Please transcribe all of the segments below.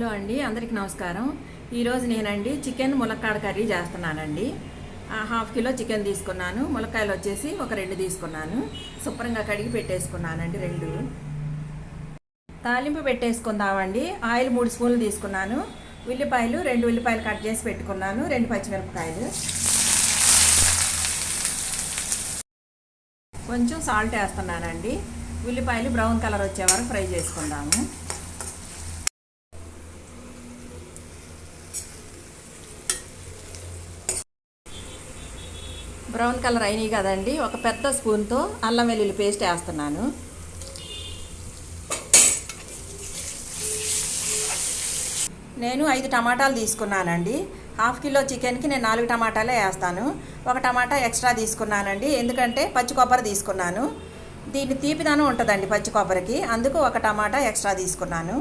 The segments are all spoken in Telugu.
హలో అండి, అందరికీ నమస్కారం. ఈరోజు నేనండి చికెన్ ములక్కాడ కర్రీ చేస్తున్నానండి. హాఫ్ కిలో చికెన్ తీసుకున్నాను. ములక్కాయలు వచ్చేసి ఒక 2 తీసుకున్నాను. శుభ్రంగా కడిగి పెట్టేసుకున్నానండి 2. తాలింపు పెట్టేసుకుందామండి. ఆయిల్ 3 స్పూన్లు తీసుకున్నాను. ఉల్లిపాయలు 2 ఉల్లిపాయలు కట్ చేసి పెట్టుకున్నాను. 2 పచ్చిమిరపకాయలు, కొంచెం సాల్ట్ వేస్తున్నానండి. ఉల్లిపాయలు బ్రౌన్ కలర్ వచ్చే వరకు ఫ్రై చేసుకుందాము. బ్రౌన్ కలర్ అయినాయి కదండి. ఒక పెద్ద స్పూన్తో అల్లం వెల్లుల్లి పేస్ట్ వేస్తున్నాను. నేను 5 టమాటాలు తీసుకున్నానండి. హాఫ్ కిలో చికెన్కి నేను 4 టమాటాలే వేస్తాను. ఒక టమాటా ఎక్స్ట్రా తీసుకున్నానండి, ఎందుకంటే పచ్చి కొబ్బరి తీసుకున్నాను. దీన్ని తీపిదనం ఉంటుందండి పచ్చి కొబ్బరికి, అందుకు ఒక టమాటా ఎక్స్ట్రా తీసుకున్నాను.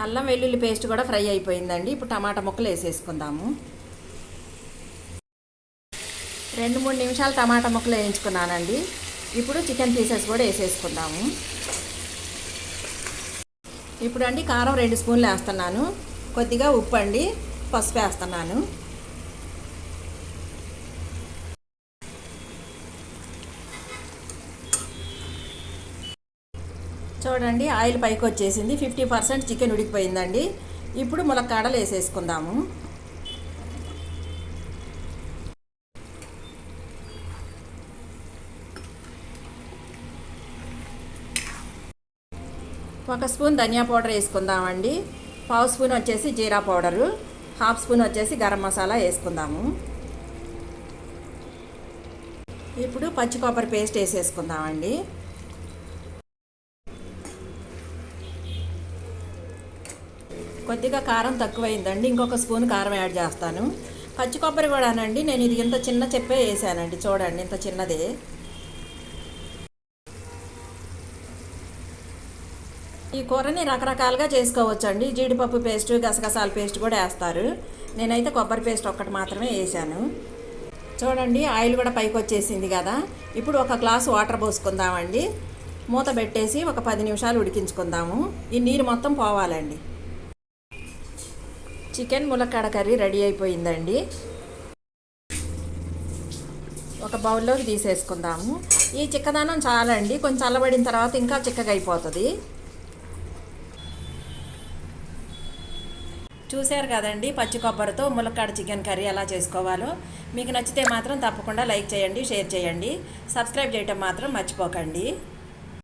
అల్లం వెల్లుల్లి పేస్ట్ కూడా ఫ్రై అయిపోయిందండి. ఇప్పుడు టమాటా ముక్కలు వేసేసుకుందాము. 2-3 నిమిషాలు టమాటా ముక్కలు వేయించుకున్నానండి. ఇప్పుడు చికెన్ పీసెస్ కూడా వేసేసుకుందాము. ఇప్పుడు అండి కారం 2 స్పూన్లు వేస్తున్నాను. కొద్దిగా ఉప్పు అండి, పసుపు వేస్తున్నాను. చూడండి, ఆయిల్ పైకి వచ్చేసింది. 50% చికెన్ ఉడికిపోయిందండి. ఇప్పుడు ములక్కాడలు వేసేసుకుందాము. ఒక స్పూన్ ధనియా పౌడర్ వేసుకుందామండి. పావు స్పూన్ వచ్చేసి జీరా పౌడరు, హాఫ్ స్పూన్ వచ్చేసి గరం మసాలా వేసుకుందాము. ఇప్పుడు పచ్చి కొబ్బరి పేస్ట్ వేసేసుకుందామండి. కొద్దిగా కారం తక్కువైందండి, ఇంకొక స్పూన్ కారం యాడ్ చేస్తాను. పచ్చి కొబ్బరి కూడానండి నేను ఇది ఇంత చిన్న చెప్పే వేసానండి. చూడండి, ఇంత చిన్నదే. ఈ కూరని రకరకాలుగా చేసుకోవచ్చండి. జీడిపప్పు పేస్ట్, గసగసాల పేస్ట్ కూడా వేస్తారు. నేనైతే కొబ్బరి పేస్ట్ ఒక్కటి మాత్రమే వేసాను. చూడండి, ఆయిల్ కూడా పైకి వచ్చేసింది కదా. ఇప్పుడు ఒక గ్లాసు వాటర్ పోసుకుందామండి. మూత పెట్టేసి ఒక 10 నిమిషాలు ఉడికించుకుందాము. ఈ నీరు మొత్తం పోవాలండి. చికెన్ ములక్కాడ కర్రీ రెడీ అయిపోయిందండి. ఒక బౌల్లోకి తీసేసుకుందాము. ఈ చిక్కదనం చాలండి, కొంచెం చల్లబడిన తర్వాత ఇంకా చిక్కగా అయిపోతుంది. చూశారు కదండి, పచ్చి కొబ్బరితో ములక్కాడ చికెన్ కర్రీ ఎలా చేసుకోవాలో. మీకు నచ్చితే మాత్రం తప్పకుండా లైక్ చేయండి, షేర్ చేయండి, సబ్స్క్రైబ్ చేయటం మాత్రం మర్చిపోకండి.